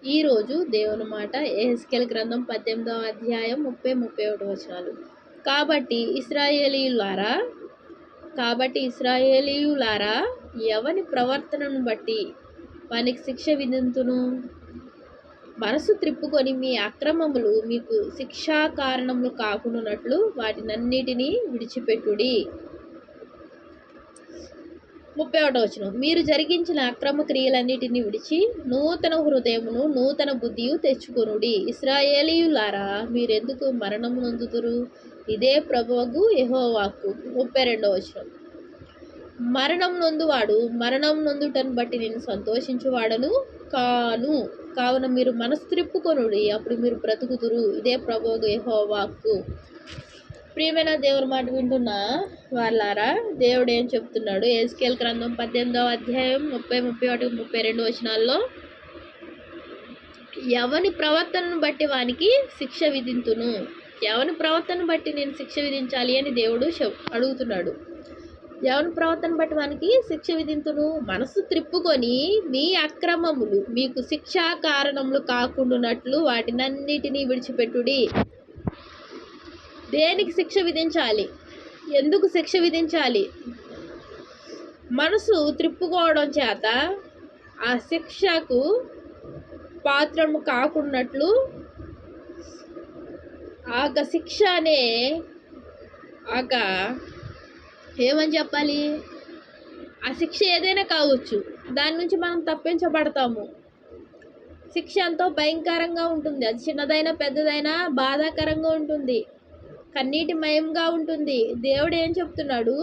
ఈరోజు దేవుని మాట యెహెజ్కేలు గ్రంథం 18వ అధ్యాయం 30-31 వచనాలు. కాబట్టి ఇశ్రాయేలీయులారా ఎవని ప్రవర్తనను బట్టి వానికి శిక్ష విధింతును? మనసు త్రిప్పుకొని మీ అక్రమములు మీకు శిక్షా కారణములు కాకుండానట్లు వాటినన్నిటినీ విడిచిపెట్టుడి. 31వ వచనం. మీరు జరిగించిన అక్రమ క్రియలన్నిటిని విడిచి నూతన హృదయమును నూతన బుద్ధియు తెచ్చుకొనుడి. ఇశ్రాయేలీయులారా మీరెందుకు మరణము నొందుదురు? ఇదే ప్రభువగు యెహోవా వాక్కు. 32వ వచనం. మరణం నొందువాడు మరణం నొందుటను బట్టి నేను సంతోషించువాడను కాను. కావున మీరు మనసు త్రిప్పుకొనుడి, అప్పుడు మీరు బ్రతుకుదురు. ఇదే ప్రభువగు యెహోవా వాక్కు. ప్రియమైన దేవుని మాట వింటున్న వాళ్ళారా, దేవుడు ఏం చెప్తున్నాడు? యెహెజ్కేలు గ్రంథం 18వ అధ్యాయం 30-31-32 వచనాల్లో ఎవని ప్రవర్తనను బట్టి వానికి శిక్ష విధింతును? ఎవని ప్రవర్తనను బట్టి నేను శిక్ష విధించాలి అని దేవుడు అడుగుతున్నాడు. ఎవని ప్రవర్తన బట్టి వానికి శిక్ష విధింతును? మనసు త్రిప్పుకొని మీ అక్రమములు మీకు శిక్షా కారణములు కాకుండానట్లు వాటినన్నిటినీ విడిచిపెట్టుడి. దేనికి శిక్ష విధించాలి? ఎందుకు శిక్ష విధించాలి? మనసు త్రిప్పుకోవడం చేత ఆ శిక్షకు పాత్రము కాకున్నట్లు ఆక శిక్ష అనే ఆక ఏమని చెప్పాలి? ఆ శిక్ష ఏదైనా కావచ్చు, దాని నుంచి మనం తప్పించబడతాము. శిక్ష ఎంతో భయంకరంగా ఉంటుంది. అది చిన్నదైనా పెద్దదైనా బాధాకరంగా ఉంటుంది, కన్నీటి మయంగా ఉంటుంది. దేవుడు ఏం చెప్తున్నాడు?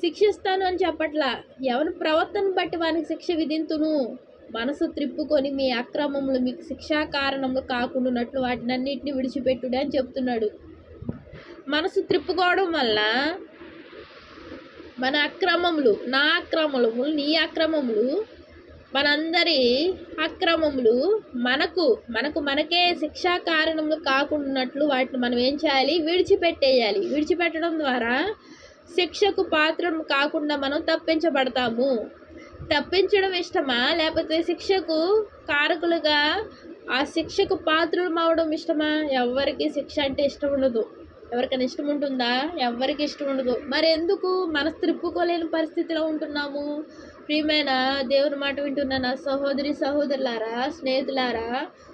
శిక్షిస్తాను అని చెప్పట్లా. ఎవరి ప్రవర్తన బట్టి వానికి శిక్ష విధింతును. మనసు త్రిప్పుకొని మీ అక్రమములు మీకు శిక్షా కారణములు కాకుండానట్లు వాటినన్నిటిని విడిచిపెట్టుడి అని చెప్తున్నాడు. మనసు త్రిప్పుకోవడం వల్ల మన అక్రమములు, నా అక్రమములు, నీ అక్రమములు, మనందరి అక్రమములు మనకే శిక్షా కారణములు కాకుండానట్లు వాటిని మనం ఏం చేయాలి? విడిచిపెట్టేయాలి. విడిచిపెట్టడం ద్వారా శిక్షకు పాత్రం కాకుండా మనం తప్పించబడతాము. తప్పించడం ఇష్టమా, లేకపోతే శిక్షకు కారకులుగా ఆ శిక్షకు పాత్రలు అవడం ఇష్టమా? ఎవరికి శిక్ష అంటే ఇష్టం ఉండదు. ఎవరికైనా ఇష్టం ఉంటుందా? ఎవరికి ఇష్టం ఉండదు. మరి ఎందుకు మనసు త్రిప్పుకోలేని పరిస్థితిలో ఉంటున్నాము? ప్రియమైన దేవుని మాట వింటున్న నా సహోదరి సహోదరులారా, స్నేహితులారా,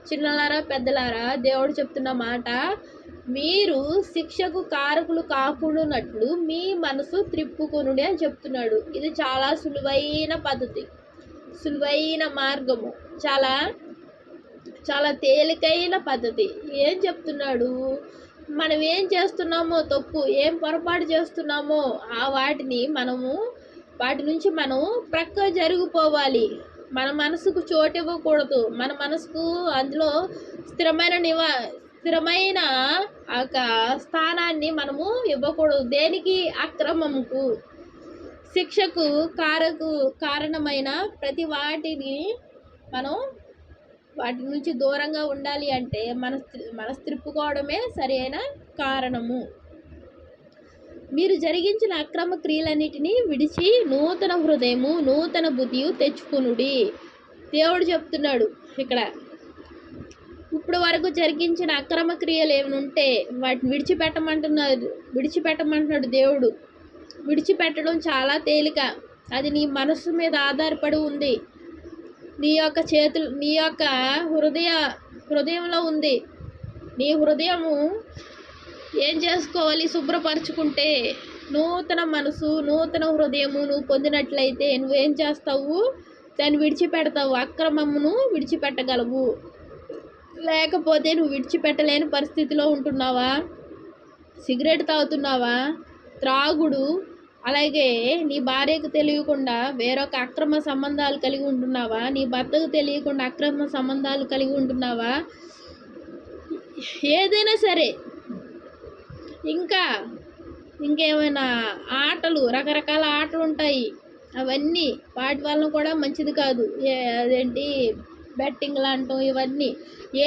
చిన్నలారా, పెద్దలారా, దేవుడు చెప్తున్న మాట, మీరు శిక్షకు కారకులు కాకుండానట్లు మీ మనసు త్రిప్పుకొనుడి అని చెప్తున్నాడు. ఇది చాలా సులువైన పద్ధతి, సులువైన మార్గము, చాలా చాలా తేలికైన పద్ధతి. ఏం చెప్తున్నాడు? మనం ఏం చేస్తున్నామో తప్పు, ఏం పొరపాటు చేస్తున్నామో వాటి నుంచి మనం ప్రక్క జరిగిపోవాలి. మన మనసుకు చోటు ఇవ్వకూడదు. మన మనసుకు అందులో స్థిరమైన స్థానాన్ని మనము ఇవ్వకూడదు. దేనికి? అక్రమముకు, శిక్షకు కారణమైన ప్రతి వాటిని మనం వాటి నుంచి దూరంగా ఉండాలి. అంటే మనసు త్రిప్పుకోవడమే సరి అయిన కారణము. మీరు జరిగించిన అక్రమ క్రియలన్నిటినీ విడిచి నూతన హృదయము నూతన బుద్ధియు తెచ్చుకొనుడి. దేవుడు చెప్తున్నాడు ఇక్కడ, ఇప్పుడు వరకు జరిగించిన అక్రమ క్రియలు ఏమైనా ఉంటే వాటిని విడిచిపెట్టమంటున్నాడు దేవుడు. విడిచిపెట్టడం చాలా తేలిక. అది నీ మనసు మీద ఆధారపడి ఉంది. నీ యొక్క హృదయంలో ఉంది. నీ హృదయము ఏం చేసుకోవాలి? శుభ్రపరచుకుంటే నూతన మనసు నూతన హృదయము నువ్వు పొందినట్లయితే నువ్వేం చేస్తావు? దాన్ని విడిచిపెడతావు. అక్రమమును విడిచిపెట్టగలవు. లేకపోతే నువ్వు విడిచిపెట్టలేని పరిస్థితిలో ఉంటున్నావా? సిగరెట్ తాగుతున్నావా? త్రాగుడు, అలాగే నీ భార్యకు తెలియకుండా వేరొక అక్రమ సంబంధాలు కలిగి ఉంటున్నావా? నీ భర్తకు తెలియకుండా అక్రమ సంబంధాలు కలిగి ఉంటున్నావా? ఏదైనా సరే, ఇంకేమైనా ఆటలు, రకరకాల ఆటలు ఉంటాయి. అవన్నీ వాటి వలన కూడా మంచిది కాదు. అదేంటి బెట్టింగ్ లాంటి ఇవన్నీ.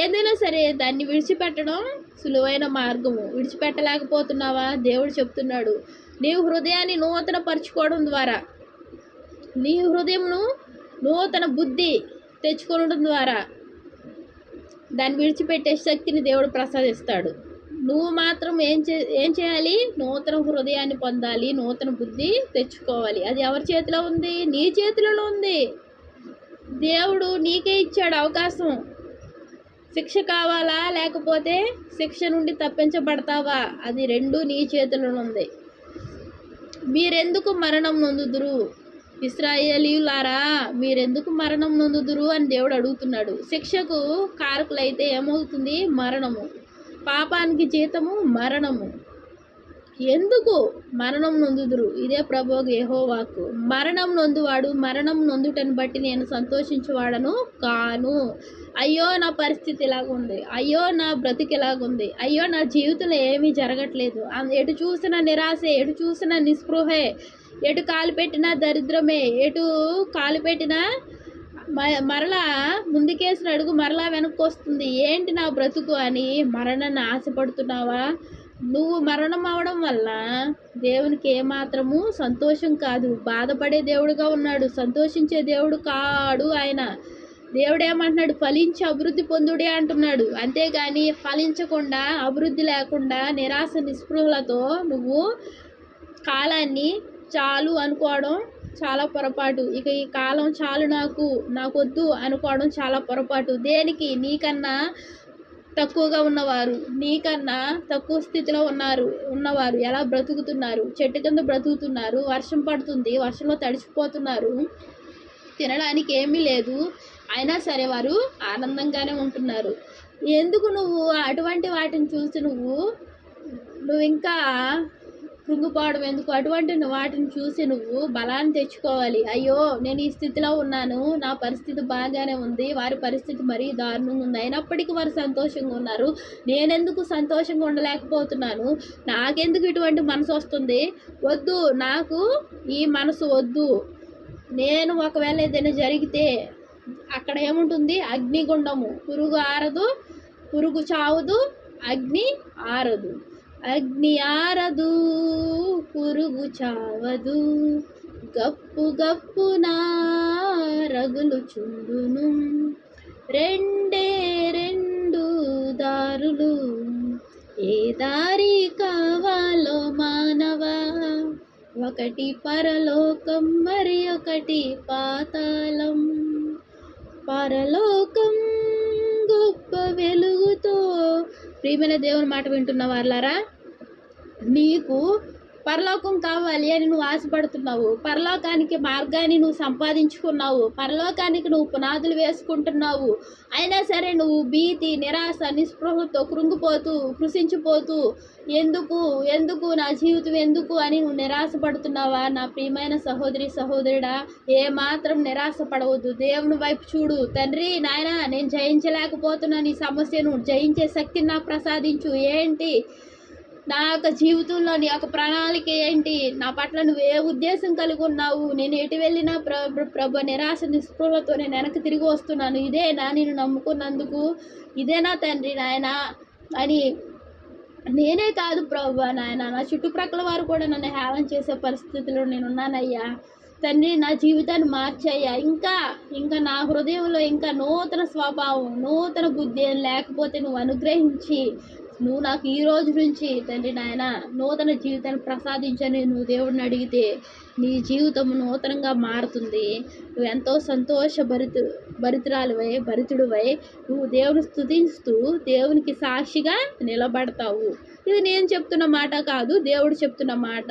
ఏదైనా సరే దాన్ని విడిచిపెట్టడం సులువైన మార్గము. విడిచిపెట్టలేకపోతున్నావా? దేవుడు చెప్తున్నాడు, నీ హృదయాన్ని నూతన పరుచుకోవడం ద్వారా, నీ హృదయంను నూతన బుద్ధి తెచ్చుకోవడం ద్వారా దాన్ని విడిచిపెట్టే శక్తిని దేవుడు ప్రసాదిస్తాడు. నువ్వు మాత్రం ఏం చేయాలి? నూతన హృదయాన్ని పొందాలి, నూతన బుద్ధి తెచ్చుకోవాలి. అది ఎవరి చేతిలో ఉంది? నీ చేతిలో ఉంది. దేవుడు నీకే ఇచ్చాడు అవకాశం. శిక్ష కావాలా, లేకపోతే శిక్ష నుండి తప్పించబడతావా? అది రెండు నీ చేతిలో ఉంది. మీరెందుకు మరణం నొందుదురు? ఇశ్రాయేలీయులారా, మీరెందుకు మరణం నొందుదురు అని దేవుడు అడుగుతున్నాడు. శిక్షకు కారకులైతే ఏమవుతుంది? మరణము. పాపానికి జీతము మరణము. ఎందుకు మరణం నొందుదురు? ఇదే ప్రభువు యెహోవాకు. మరణం నొందువాడు మరణం నొందుటని బట్టి నేను సంతోషించువాడను కాను. అయ్యో నా పరిస్థితి ఇలాగుంది, అయ్యో నా బ్రతికి ఇలాగుంది, అయ్యో నా జీవితంలో ఏమీ జరగట్లేదు, ఎటు చూసిన నిరాశే, ఎటు చూసిన నిస్పృహే, ఎటు కాలు పెట్టినా దరిద్రమే, ఎటు కాలు పెట్టినా మరలా ముందుకేసిన అడుగు మరలా వెనక్కి వస్తుంది. ఏంటి నా బ్రతుకు అని మరణాన్ని ఆశపడుతున్నావా? నువ్వు మరణం అవడం వల్ల దేవునికి ఏమాత్రము సంతోషం కాదు. బాధపడే దేవుడుగా ఉన్నాడు, సంతోషించే దేవుడు కాడు ఆయన. దేవుడు ఏమంటున్నాడు? ఫలించి అభివృద్ధి పొందుడే అంటున్నాడు. అంతేగాని ఫలించకుండా, అభివృద్ధి లేకుండా, నిరాశ నిస్పృహలతో నువ్వు కాలాన్ని చాలు అనుకోవడం చాలా పొరపాటు. ఇక ఈ కాలం చాలు, నాకొద్దు అనుకోవడం చాలా పొరపాటు. దేనికి? నీకన్నా తక్కువగా ఉన్నవారు, నీకన్నా తక్కువ స్థితిలో ఉన్నవారు ఎలా బ్రతుకుతున్నారు? చెట్టు కింద బ్రతుకుతున్నారు, వర్షం పడుతుంది, వర్షంలో తడిచిపోతున్నారు, తినడానికి ఏమీ లేదు, అయినా సరే వారు ఆనందంగానే ఉంటున్నారు. ఎందుకు నువ్వు అటువంటి వాటిని చూసి నువ్వు ఇంకా కృంగిపోవడం ఎందుకు? అటువంటి వాటిని చూసి నువ్వు బలాన్ని తెచ్చుకోవాలి. అయ్యో నేను ఈ స్థితిలో ఉన్నాను, నా పరిస్థితి బాగానే ఉంది, వారి పరిస్థితి మరీ దారుణంగా ఉంది, అయినప్పటికీ వారు సంతోషంగా ఉన్నారు, నేనెందుకు సంతోషంగా ఉండలేకపోతున్నాను? నాకెందుకు ఇటువంటి మనసు వస్తుంది? వద్దు, నాకు ఈ మనసు వద్దు. నేను ఒకవేళ ఏదైనా జరిగితే అక్కడ ఏముంటుంది? అగ్నిగుండము. పురుగు ఆరదు, పురుగు చావదు, అగ్ని ఆరదు. అగ్ని ఆరదు, పురుగు చావదు, గప్పు గప్పునా రగులు చుండును, రెండే రెండు దారులు, ఏ దారి కావాలో మానవా, ఒకటి పరలోకం మరి ఒకటి పాతాళం. పరలోకం గొప్ప వెలుగుతో. ప్రియమైన దేవుని మాట వింటున్న వాళ్ళారా, నీకు పరలోకం కావాలి అని నువ్వు ఆశపడుతున్నావు, పరలోకానికి మార్గాన్ని నువ్వు సంపాదించుకున్నావు, పరలోకానికి నువ్వు పునాదులు వేసుకుంటున్నావు, అయినా సరే నువ్వు భీతి, నిరాశ, నిస్పృహతో కృంగిపోతూ, కృషించిపోతూ ఎందుకు నా జీవితం ఎందుకు అని నువ్వు నిరాశపడుతున్నావా? నా ప్రియమైన సహోదరుడా, ఏమాత్రం నిరాశ పడవద్దు. దేవుని వైపు చూడు. తండ్రి, నాయన, నేను జయించలేకపోతున్నాను, ఈ సమస్యను జయించే శక్తిని నాకు ప్రసాదించు. ఏంటి నా యొక్క జీవితంలో నీ యొక్క ప్రణాళిక ఏంటి? నా పట్ల నువ్వు ఏ ఉద్దేశం కలిగి ఉన్నావు? నేను ఎటు వెళ్ళినా ప్రభు నిరాశ నిస్పృహలతో నేను వెనక్కి తిరిగి వస్తున్నాను. ఇదేనా నేను నమ్ముకున్నందుకు? ఇదేనా తండ్రి నాయన అని నేనే కాదు ప్రభు నాయన, నా చుట్టుప్రక్కల వారు కూడా నన్ను హేళన చేసే పరిస్థితిలో నేనున్నానయ్యా. తండ్రి, నా జీవితాన్ని మార్చయ్యా. ఇంకా నా హృదయంలో ఇంకా నూతన స్వభావం, నూతన బుద్ధి లేకపోతే నువ్వు అనుగ్రహించి నువ్వు నాకు ఈ రోజు నుంచి తండ్రి నాయన నూతన జీవితాన్ని ప్రసాదించని నువ్వు దేవుడిని అడిగితే నీ జీవితం నూతనంగా మారుతుంది. నువ్వు ఎంతో భరితుడివై నువ్వు దేవుని స్తుతిస్తూ దేవునికి సాక్షిగా నిలబడతావు. ఇది నేను చెప్తున్న మాట కాదు, దేవుడు చెప్తున్న మాట.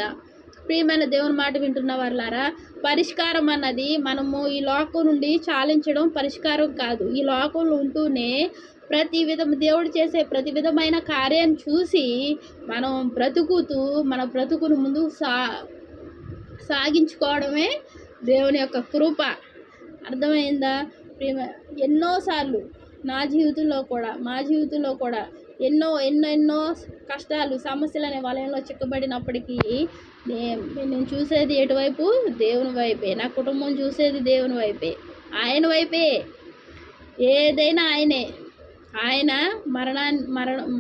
ప్రియమైన దేవుని మాట వింటున్న వాళ్ళారా, పరిష్కారం అన్నది మనము ఈ లోకం నుండి చాలించడం పరిష్కారం కాదు. ఈ లోకంలో ఉంటూనే దేవుడు చేసే ప్రతి విధమైన కార్యాన్ని చూసి మనం బ్రతుకుతూ మన బ్రతుకును ముందు సాగించుకోవడమే దేవుని యొక్క కృప. అర్థమైందా? ఎన్నోసార్లు మా జీవితంలో కూడా ఎన్నో కష్టాలు, సమస్యలు అనే వలయంలో చిక్కబడినప్పటికీ నేను చూసేది ఎటువైపు? దేవుని వైపే. నా కుటుంబం చూసేది దేవుని వైపే, ఆయన వైపే. ఏదైనా ఆయనే. ఆయన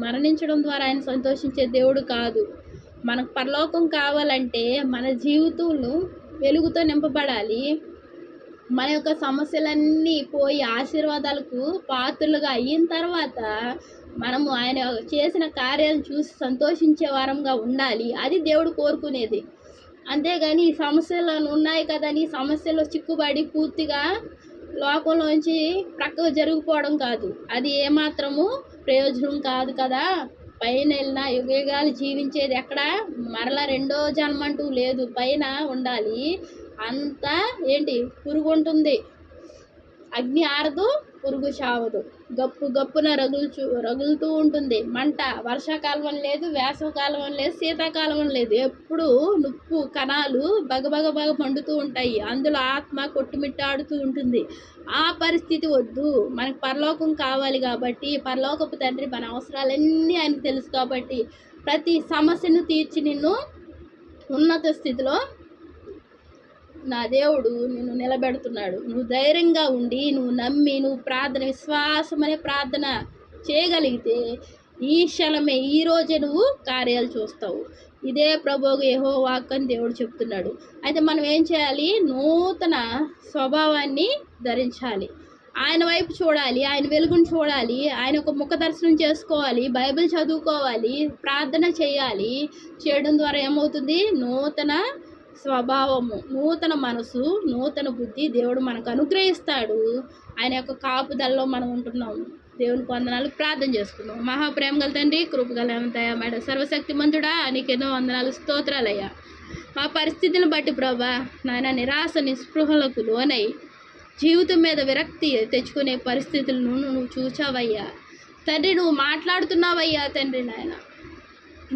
మరణించడం ద్వారా ఆయన సంతోషించే దేవుడు కాదు. మనకు పరలోకం కావాలంటే మన జీవితంలో వెలుగుతో నింపబడాలి. మన యొక్క సమస్యలన్నీ పోయి ఆశీర్వాదాలకు పాత్రలుగా అయిన తర్వాత మనము ఆయన చేసిన కార్యాలను చూసి సంతోషించే వారంగా ఉండాలి. అది దేవుడు కోరుకునేది. అంతేగాని ఈ సమస్యలు ఉన్నాయి కదని సమస్యలో చిక్కుబడి పూర్తిగా లోకంలోంచి ప్రక్కకు జరిగిపోవడం కాదు. అది ఏమాత్రము ప్రయోజనం కాదు కదా. పైన వెళ్ళిన యుగాలు జీవించేది ఎక్కడ? మరలా రెండో జన్మంటూ లేదు. పైన ఉండాలి. అంతా పురుగు ఉంటుంది, అగ్ని ఆరదు, పురుగు చావదు, గప్పున రగులుతూ ఉంటుంది మంట. వర్షాకాలం లేదు, వేసవకాలం లేదు, శీతాకాలం లేదు. ఎప్పుడు నుప్పు కణాలు బగబగ మండుతూ ఉంటాయి. అందులో ఆత్మ కొట్టుమిట్టాడుతూ ఉంటుంది. ఆ పరిస్థితి వద్దు. మనకు పరలోకం కావాలి కాబట్టి, పరలోకపు తండ్రి మన అవసరాలన్నీ ఆయనకు తెలుసు కాబట్టి ప్రతి సమస్యను తీర్చి నిన్ను ఉన్నత స్థితిలో నా దేవుడు నిన్ను నిలబెడుతున్నాడు. నువ్వు ధైర్యంగా ఉండి, నువ్వు నమ్మి, నువ్వు విశ్వాసం అనే ప్రార్థన చేయగలిగితే ఈ క్షణమే, ఈ రోజే నువ్వు కార్యాలు చూస్తావు. ఇదే ప్రభువు యెహోవా వాక్కు అని దేవుడు చెప్తున్నాడు. అయితే మనం ఏం చేయాలి? నూతన స్వభావాన్ని ధరించాలి. ఆయన వైపు చూడాలి, ఆయన వెలుగును చూడాలి, ఆయన ఒక ముఖ దర్శనం చేసుకోవాలి, బైబిల్ చదువుకోవాలి, ప్రార్థన చేయాలి. చేయడం ద్వారా ఏమవుతుంది? నూతన స్వభావము, నూతన మనసు, నూతన బుద్ధి దేవుడు మనకు అనుగ్రహిస్తాడు. ఆయన యొక్క కాపుదలలో మనం ఉంటున్నాము. దేవునికి వందనాలు. ప్రార్థన చేసుకున్నాం. మహాప్రేమ గల తండ్రి, కృపగల దయామేడ సర్వశక్తిమంతుడా, నీకెన్నో వందనాలు, స్తోత్రాలయ్యా. మా పరిస్థితిని బట్టి ప్రభా నాయన నిరాశ నిస్పృహలకు లోనై జీవితం మీద విరక్తి తెచ్చుకునే పరిస్థితులను నువ్వు చూచావయ్యా తండ్రి. నువ్వు మాట్లాడుతున్నావయ్యా తండ్రి. నాయన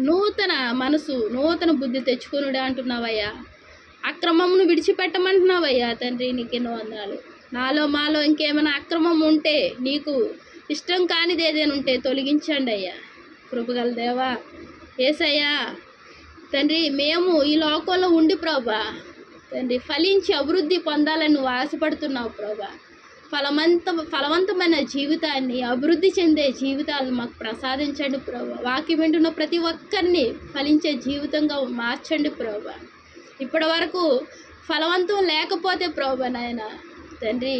నూతన మనసు, నూతన బుద్ధి తెచ్చుకునుడే అంటున్నావయ్యా. అక్రమమును విడిచిపెట్టమంటున్నావయ్యా తండ్రి. నీకెన్నో వందనాలు. నాలో మాలో ఇంకేమైనా అక్రమం ఉంటే, నీకు ఇష్టం కానిది ఏదైనా ఉంటే తొలగించండి అయ్యా. కృపగల దేవా యేసయ్యా తండ్రి, మేము ఈ లోకంలో ఉండి ప్రభా తండ్రి ఫలించి అభివృద్ధి పొందాలని నువ్వు ఆశపడుతున్నావు ప్రభా. ఫలవంతమైన జీవితాన్ని, అభివృద్ధి చెందే జీవితాలను మాకు ప్రసాదించండి ప్రభా. వాక్యం వింటున్న ప్రతి ఒక్కరిని ఫలించే జీవితంగా మార్చండి ప్రభా. ఇప్పటి వరకు ఫలవంతం లేకపోతే ప్రభా నాయన తండ్రి,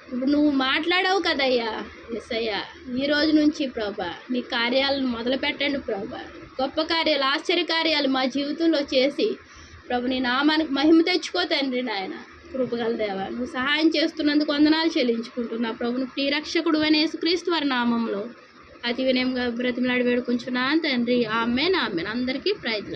ఇప్పుడు నువ్వు మాట్లాడావు కదయ్యా యేసయ్యా, ఈ రోజు నుంచి ప్రభా నీ కార్యాలను మొదలు పెట్టండి ప్రభా. గొప్ప కార్యాలు, ఆశ్చర్య కార్యాలు మా జీవితంలో చేసి ప్రభు నీ నామానికి మహిమ తెచ్చుకో తండ్రి. నాయన కృపగల దేవా, నువ్వు సహాయం చేస్తున్నందుకు వందనాలు చెల్లించుకుంటున్నా ప్రభుని. ప్రియరక్షకుడు అనే యేసుక్రీస్తు వారి నామంలో అతి వినయంగా బ్రతిమలాడి వేడుకుంటున్నాను తండ్రి. ఆమేన్ ఆమేన్. అందరికీ ప్రైజ్.